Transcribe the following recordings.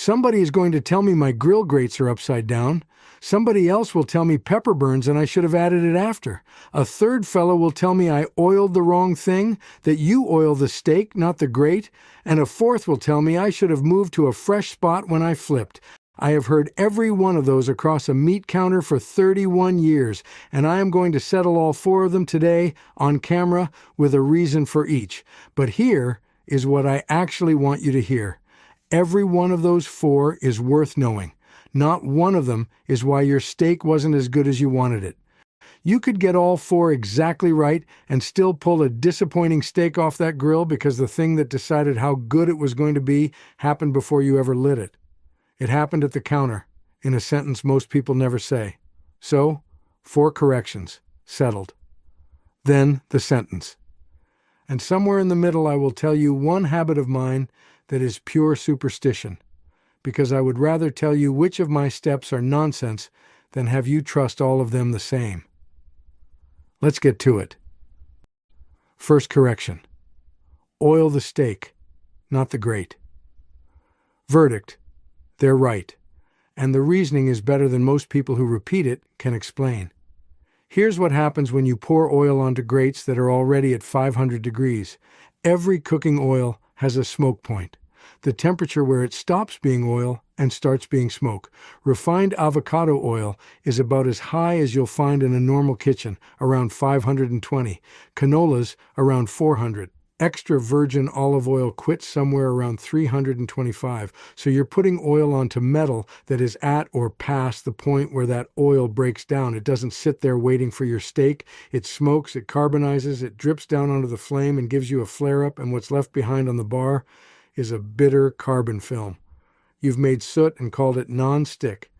Somebody is going to tell me my grill grates are upside down. Somebody else will tell me pepper burns and I should have added it after. A third fellow will tell me I oiled the wrong thing, that you oil the steak, not the grate. And a fourth will tell me I should have moved to a fresh spot when I flipped. I have heard every one of those across a meat counter for 31 years, and I am going to settle all four of them today on camera with a reason for each. But here is what I actually want you to hear. Every one of those four is worth knowing. Not one of them is why your steak wasn't as good as you wanted it. You could get all four exactly right and still pull a disappointing steak off that grill because the thing that decided how good it was going to be happened before you ever lit it. It happened at the counter, in a sentence most people never say. So, 4 corrections, settled. Then the sentence. And somewhere in the middle I will tell you one habit of mine that is pure superstition, because I would rather tell you which of my steps are nonsense than have you trust all of them the same. Let's get to it. First correction. Oil the steak, not the grate. Verdict. They're right, and the reasoning is better than most people who repeat it can explain. Here's what happens when you pour oil onto grates that are already at 500 degrees. Every cooking oil has a smoke point, the temperature where it stops being oil and starts being smoke. Refined avocado oil is about as high as you'll find in a normal kitchen, around 520. Canolas, around 400. Extra virgin olive oil quits somewhere around 325, so you're putting oil onto metal that is at or past the point where that oil breaks down. It doesn't sit there waiting for your steak. It smokes, it carbonizes, it drips down onto the flame and gives you a flare-up, and what's left behind on the bar is a bitter carbon film. You've made soot and called it non-stick.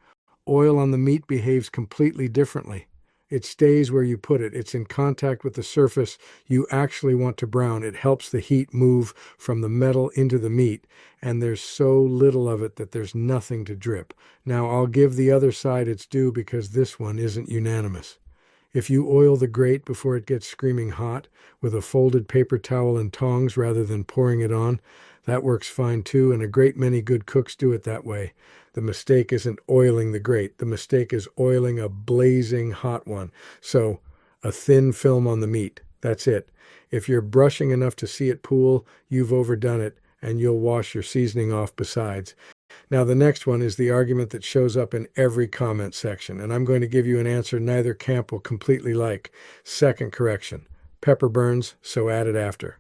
Oil on the meat behaves completely differently. It stays where you put it. It's in contact with the surface you actually want to brown. It helps the heat move from the metal into the meat, and there's so little of it that there's nothing to drip. Now, I'll give the other side its due because this one isn't unanimous. If you oil the grate before it gets screaming hot with a folded paper towel and tongs rather than pouring it on, that works fine too, and a great many good cooks do it that way. The mistake isn't oiling the grate. The mistake is oiling a blazing hot one. So, a thin film on the meat. That's it. If you're brushing enough to see it pool, you've overdone it, and you'll wash your seasoning off besides. Now, the next one is the argument that shows up in every comment section, and I'm going to give you an answer neither camp will completely like. Second correction. Pepper burns, so add it after.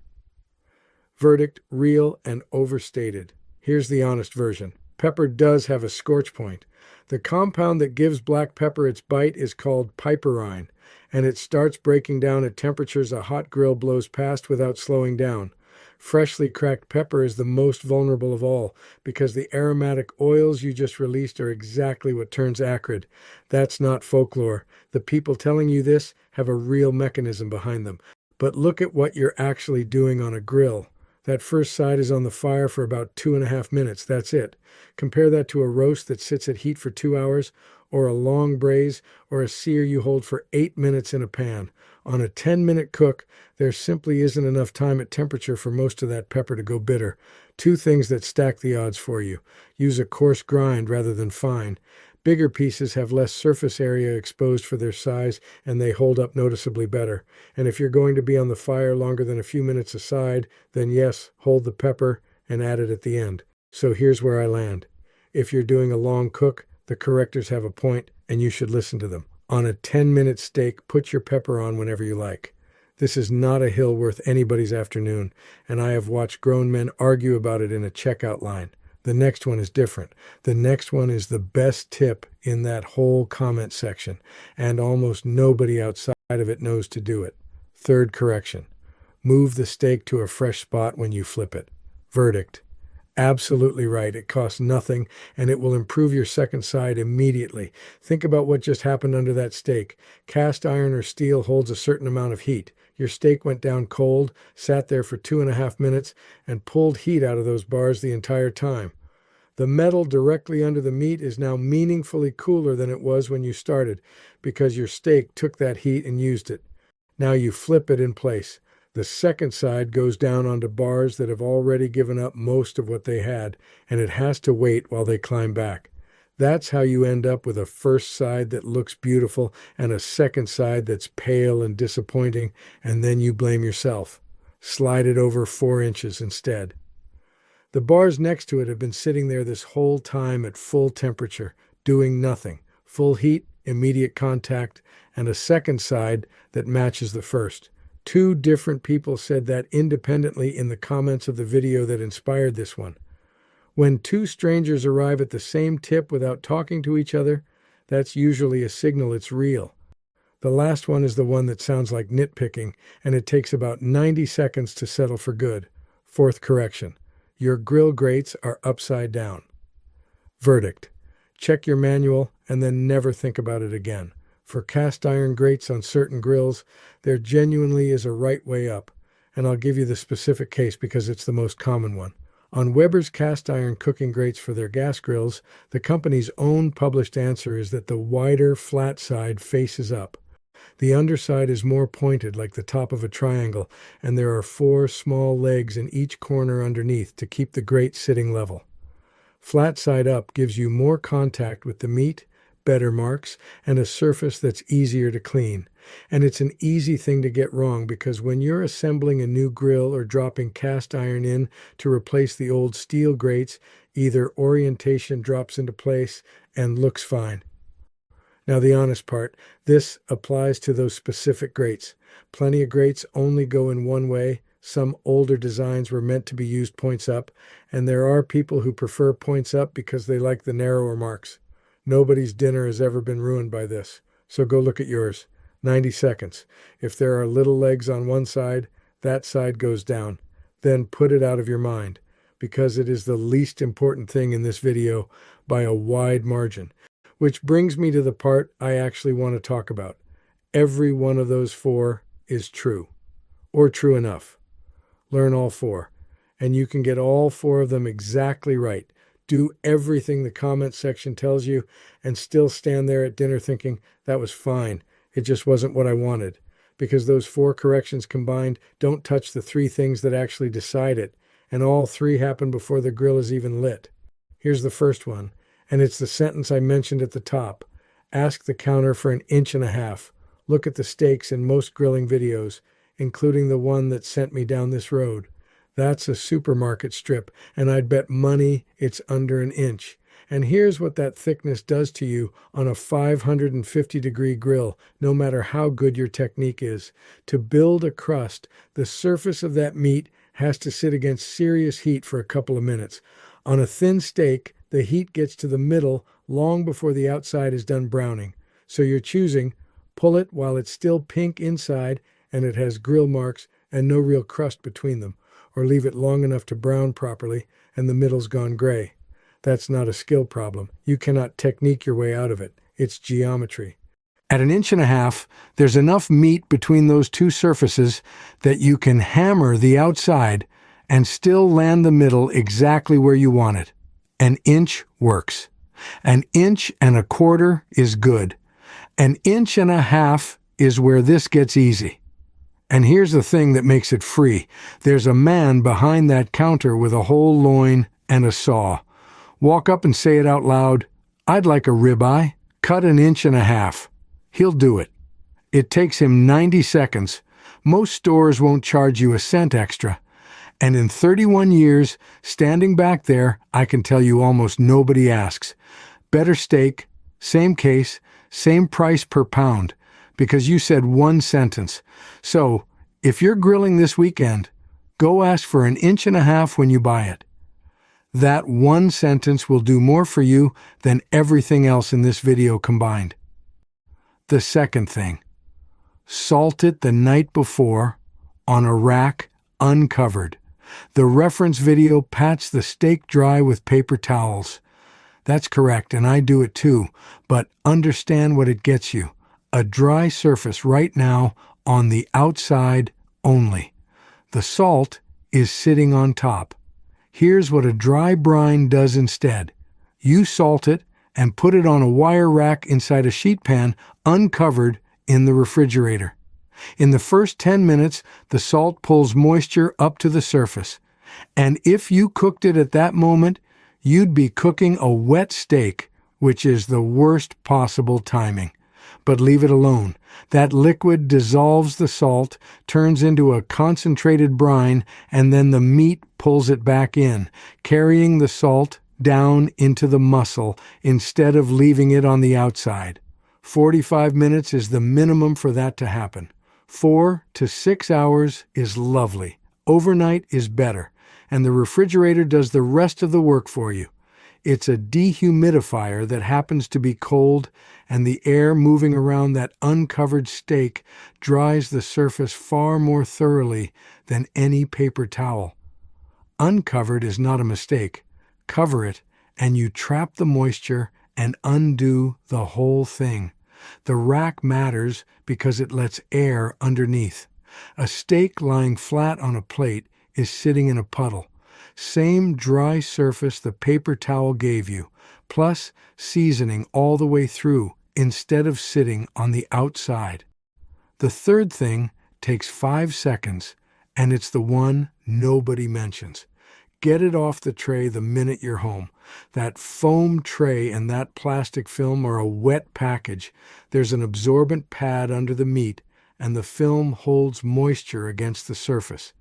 Verdict, real and overstated. Here's the honest version. Pepper does have a scorch point. The compound that gives black pepper its bite is called piperine, and it starts breaking down at temperatures a hot grill blows past without slowing down. Freshly cracked pepper is the most vulnerable of all because the aromatic oils you just released are exactly what turns acrid. That's not folklore. The people telling you this have a real mechanism behind them. But look at what you're actually doing on a grill. That first side is on the fire for about 2.5 minutes. That's it. Compare that to a roast that sits at heat for 2 hours, or a long braise, or a sear you hold for 8 minutes in a pan. On a 10-minute cook, there simply isn't enough time at temperature for most of that pepper to go bitter. 2 things that stack the odds for you. Use a coarse grind rather than fine. Bigger pieces have less surface area exposed for their size, and they hold up noticeably better. And if you're going to be on the fire longer than a few minutes aside, then yes, hold the pepper and add it at the end. So here's where I land. If you're doing a long cook, the correctors have a point, and you should listen to them. On a 10-minute steak, put your pepper on whenever you like. This is not a hill worth anybody's afternoon, and I have watched grown men argue about it in a checkout line. The next one is different. The next one is the best tip in that whole comment section, and almost nobody outside of it knows to do it. Third correction. Move the steak to a fresh spot when you flip it. Verdict. Absolutely right. It costs nothing, and it will improve your second side immediately. Think about what just happened under that steak. Cast iron or steel holds a certain amount of heat. Your steak went down cold, sat there for 2.5 minutes, and pulled heat out of those bars the entire time. The metal directly under the meat is now meaningfully cooler than it was when you started, because your steak took that heat and used it. Now you flip it in place. The second side goes down onto bars that have already given up most of what they had, and it has to wait while they climb back. That's how you end up with a first side that looks beautiful and a second side that's pale and disappointing, and then you blame yourself. Slide it over 4 inches instead. The bars next to it have been sitting there this whole time at full temperature, doing nothing. Full heat, immediate contact, and a second side that matches the first. 2 different people said that independently in the comments of the video that inspired this one. When 2 strangers arrive at the same tip without talking to each other, that's usually a signal it's real. The last one is the one that sounds like nitpicking, and it takes about 90 seconds to settle for good. 4th correction. Your grill grates are upside down. Verdict. Check your manual and then never think about it again. For cast iron grates on certain grills, there genuinely is a right way up, and I'll give you the specific case because it's the most common one. On Weber's cast iron cooking grates for their gas grills, the company's own published answer is that the wider, flat side faces up. The underside is more pointed like the top of a triangle, and there are 4 small legs in each corner underneath to keep the grate sitting level. Flat side up gives you more contact with the meat, better marks, and a surface that's easier to clean. And it's an easy thing to get wrong because when you're assembling a new grill or dropping cast iron in to replace the old steel grates, either orientation drops into place and looks fine. Now the honest part, this applies to those specific grates. Plenty of grates only go in one way. Some older designs were meant to be used points up, and there are people who prefer points up because they like the narrower marks. Nobody's dinner has ever been ruined by this, so go look at yours. 90 seconds. If there are little legs on one side, that side goes down. Then put it out of your mind, because it is the least important thing in this video by a wide margin. Which brings me to the part I actually want to talk about. Every one of those 4 is true, or true enough. Learn all 4, and you can get all 4 of them exactly right. Do everything the comment section tells you, and still stand there at dinner thinking, that was fine. It just wasn't what I wanted. Because those 4 corrections combined don't touch the 3 things that actually decide it, and all 3 happen before the grill is even lit. Here's the first one, and it's the sentence I mentioned at the top. Ask the counter for 1.5 inches. Look at the steaks in most grilling videos, including the one that sent me down this road. That's a supermarket strip, and I'd bet money it's under 1 inch. And here's what that thickness does to you on a 550-degree grill, no matter how good your technique is. To build a crust, the surface of that meat has to sit against serious heat for a couple of minutes. On a thin steak, the heat gets to the middle long before the outside is done browning. So you're choosing, pull it while it's still pink inside and it has grill marks and no real crust between them, or leave it long enough to brown properly and the middle's gone gray. That's not a skill problem. You cannot technique your way out of it. It's geometry. At 1.5 inches, there's enough meat between those 2 surfaces that you can hammer the outside and still land the middle exactly where you want it. 1 inch works. 1.25 inches is good. 1.5 inches is where this gets easy. And here's the thing that makes it free. There's a man behind that counter with a whole loin and a saw. Walk up and say it out loud. I'd like a ribeye. Cut 1.5 inches. He'll do it. It takes him 90 seconds. Most stores won't charge you a cent extra. And in 31 years, standing back there, I can tell you almost nobody asks. Better steak, same case, same price per pound, because you said 1 sentence. So, if you're grilling this weekend, go ask for 1.5 inches when you buy it. That 1 sentence will do more for you than everything else in this video combined. The second thing, salt it the night before on a rack uncovered. The reference video pats the steak dry with paper towels. That's correct, and I do it too, but understand what it gets you. A dry surface right now on the outside only. The salt is sitting on top. Here's what a dry brine does instead. You salt it and put it on a wire rack inside a sheet pan uncovered in the refrigerator. In the first 10 minutes, the salt pulls moisture up to the surface. And if you cooked it at that moment, you'd be cooking a wet steak, which is the worst possible timing. But leave it alone. That liquid dissolves the salt, turns into a concentrated brine, and then the meat pulls it back in, carrying the salt down into the muscle instead of leaving it on the outside. 45 minutes is the minimum for that to happen. 4 to 6 hours is lovely. Overnight is better, and the refrigerator does the rest of the work for you. It's a dehumidifier that happens to be cold, and the air moving around that uncovered steak dries the surface far more thoroughly than any paper towel. Uncovered is not a mistake. Cover it, and you trap the moisture and undo the whole thing. The rack matters because it lets air underneath. A steak lying flat on a plate is sitting in a puddle. Same dry surface the paper towel gave you, plus seasoning all the way through instead of sitting on the outside. The third thing takes 5 seconds, and it's the one nobody mentions. Get it off the tray the minute you're home. That foam tray and that plastic film are a wet package. There's an absorbent pad under the meat, and the film holds moisture against the surface.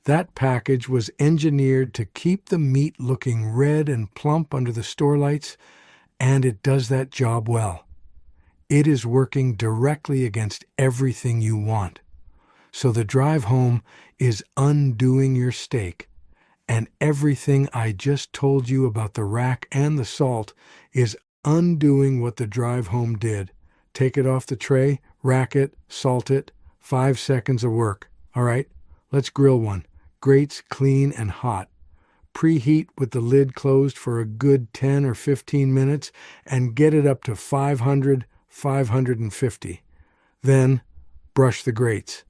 That package was engineered to keep the meat looking red and plump under the store lights, and it does that job well. It is working directly against everything you want. So the drive home is undoing your steak, and everything I just told you about the rack and the salt is undoing what the drive home did. Take it off the tray, rack it, salt it, 5 seconds of work. All right, let's grill one. Grates clean and hot. Preheat with the lid closed for a good 10 or 15 minutes and get it up to 500, 550. Then brush the grates.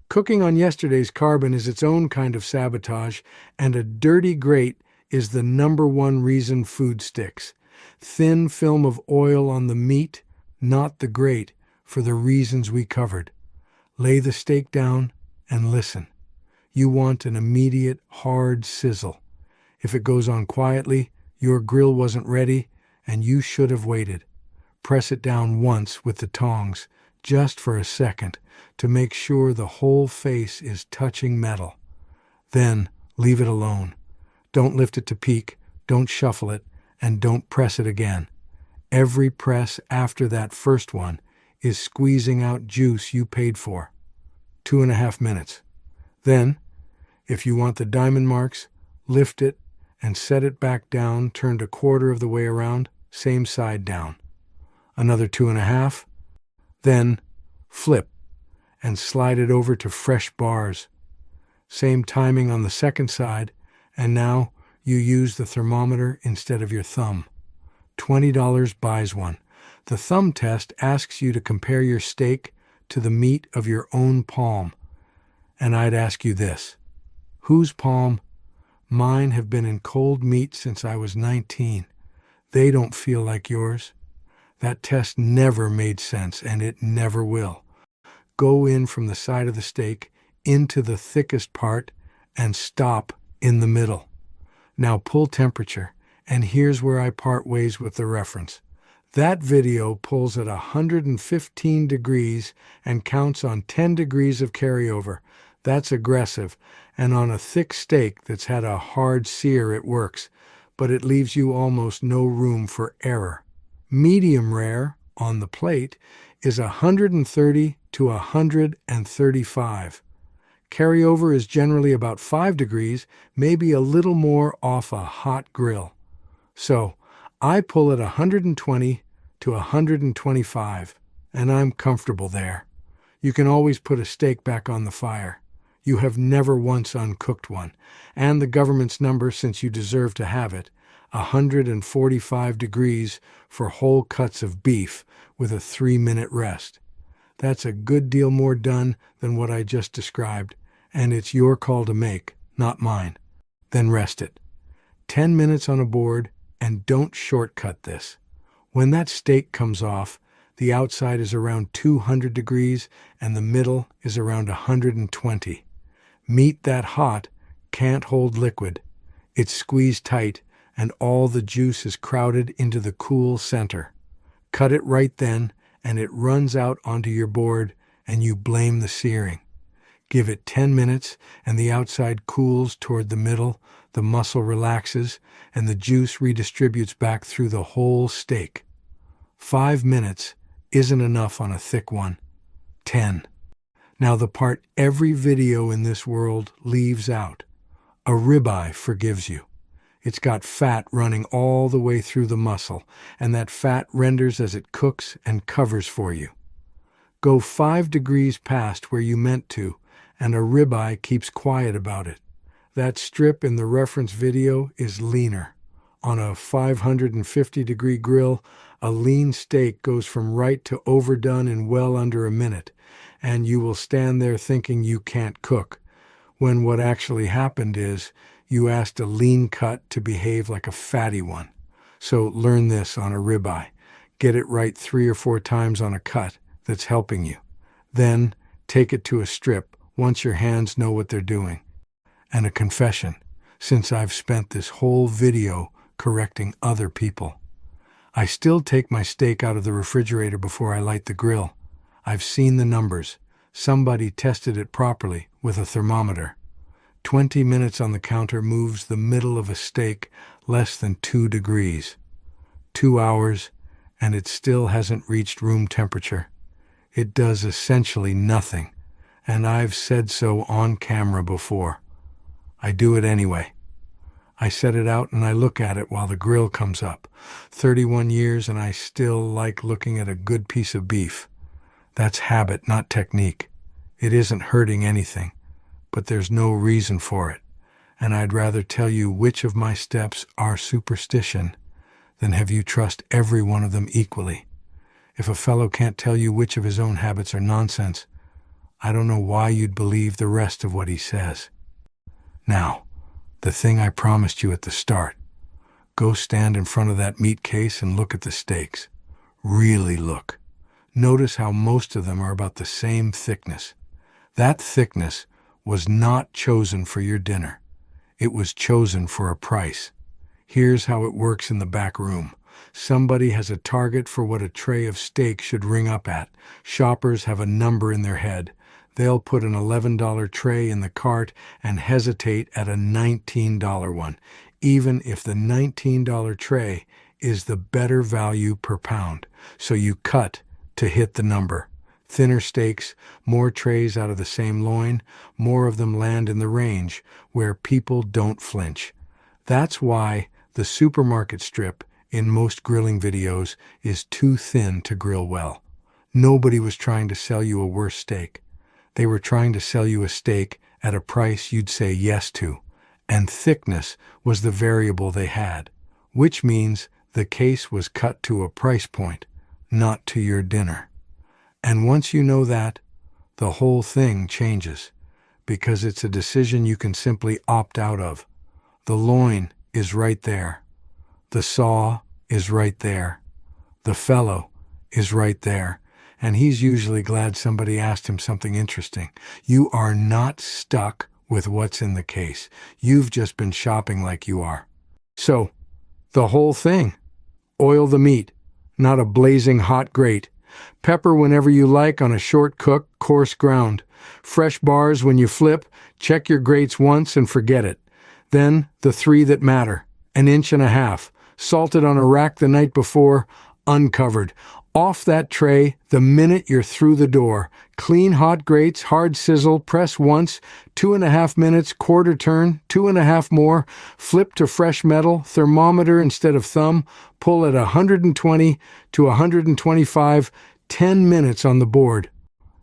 Cooking on yesterday's carbon is its own kind of sabotage, and a dirty grate is the #1 reason food sticks. Thin film of oil on the meat, not the grate, for the reasons we covered. Lay the steak down and listen. You want an immediate, hard sizzle. If it goes on quietly, your grill wasn't ready, and you should have waited. Press it down once with the tongs, just for a second, to make sure the whole face is touching metal. Then leave it alone. Don't lift it to peak, don't shuffle it, and don't press it again. Every press after that first one is squeezing out juice you paid for. 2.5 minutes. Then, if you want the diamond marks, lift it and set it back down, turned a quarter of the way around, same side down. Another 2.5. Then flip and slide it over to fresh bars. Same timing on the second side, and now you use the thermometer instead of your thumb. $20 buys one. The thumb test asks you to compare your steak to the meat of your own palm. And I'd ask you this: whose palm? Mine have been in cold meat since I was 19. They don't feel like yours. That test never made sense, and it never will. Go in from the side of the steak into the thickest part and stop in the middle. Now pull temperature, and here's where I part ways with the reference. That video pulls at 115 degrees and counts on 10 degrees of carryover. That's aggressive, and on a thick steak that's had a hard sear it works, but it leaves you almost no room for error. Medium rare, on the plate, is 130 to 135. Carryover is generally about 5 degrees, maybe a little more off a hot grill. So, I pull at 120 to 125, and I'm comfortable there. You can always put a steak back on the fire. You have never once uncooked one, and the government's number, since you deserve to have it, 145 degrees for whole cuts of beef with a 3-minute rest. That's a good deal more done than what I just described, and it's your call to make, not mine. Then rest it. 10 minutes on a board, and don't shortcut this. When that steak comes off, The outside is around 200 degrees and the middle is around 120. Meat that hot can't hold liquid. It's squeezed tight and all the juice is crowded into the cool center. Cut it right then and it runs out onto your board and you blame the searing. Give it 10 minutes and the outside cools toward the middle, the muscle relaxes, and the juice redistributes back through the whole steak. 5 minutes isn't enough on a thick one. 10. Now the part every video in this world leaves out. A ribeye forgives you. It's got fat running all the way through the muscle, and that fat renders as it cooks and covers for you. Go 5 degrees past where you meant to, and a ribeye keeps quiet about it. That strip in the reference video is leaner. On a 550-degree grill, a lean steak goes from right to overdone in well under a minute, and you will stand there thinking you can't cook, when what actually happened is you asked a lean cut to behave like a fatty one. So learn this on a ribeye. Get it right 3 or 4 times on a cut that's helping you. Then take it to a strip once your hands know what they're doing. And a confession, since I've spent this whole video correcting other people. I still take my steak out of the refrigerator before I light the grill. I've seen the numbers. Somebody tested it properly with a thermometer. 20 minutes on the counter moves the middle of a steak less than 2 degrees. 2 hours, and it still hasn't reached room temperature. It does essentially nothing, and I've said so on camera before. I do it anyway. I set it out and I look at it while the grill comes up. 31 years and I still like looking at a good piece of beef. That's habit, not technique. It isn't hurting anything, but there's no reason for it. And I'd rather tell you which of my steps are superstition than have you trust every one of them equally. If a fellow can't tell you which of his own habits are nonsense, I don't know why you'd believe the rest of what he says. Now, the thing I promised you at the start. Go stand in front of that meat case and look at the steaks. Really look. Notice how most of them are about the same thickness. That thickness was not chosen for your dinner. It was chosen for a price. Here's how it works in the back room. Somebody has a target for what a tray of steak should ring up at. Shoppers have a number in their head. They'll put an $11 tray in the cart and hesitate at a $19 one, even if the $19 tray is the better value per pound. So you cut to hit the number. Thinner steaks, more trays out of the same loin, more of them land in the range where people don't flinch. That's why the supermarket strip in most grilling videos is too thin to grill well. Nobody was trying to sell you a worse steak. They were trying to sell you a steak at a price you'd say yes to, and thickness was the variable they had, which means the case was cut to a price point, not to your dinner. And once you know that, the whole thing changes, because it's a decision you can simply opt out of. The loin is right there. The saw is right there. The fellow is right there. And he's usually glad somebody asked him something interesting. You are not stuck with what's in the case. You've just been shopping like you are. So, the whole thing. Oil the meat, not a blazing hot grate. Pepper whenever you like on a short cook, coarse ground. Fresh bars when you flip, check your grates once and forget it. Then, the 3 that matter. 1.5 inches. Salted on a rack the night before, uncovered. Off that tray the minute you're through the door. Clean hot grates, hard sizzle, press once, 2.5 minutes, quarter turn, 2.5 more, flip to fresh metal, thermometer instead of thumb, pull at 120 to 125, 10 minutes on the board.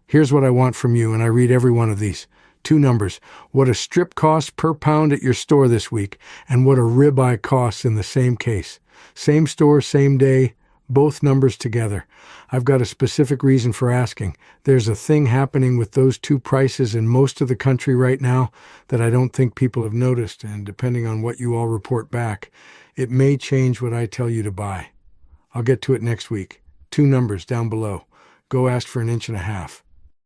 Here's what I want from you, and I read every one of these. 2 numbers, what a strip costs per pound at your store this week, and what a ribeye costs in the same case. Same store, same day, both numbers together. I've got a specific reason for asking. There's a thing happening with those 2 prices in most of the country right now that I don't think people have noticed, and depending on what you all report back, it may change what I tell you to buy. I'll get to it next week. 2 numbers down below. Go ask for an inch and a half.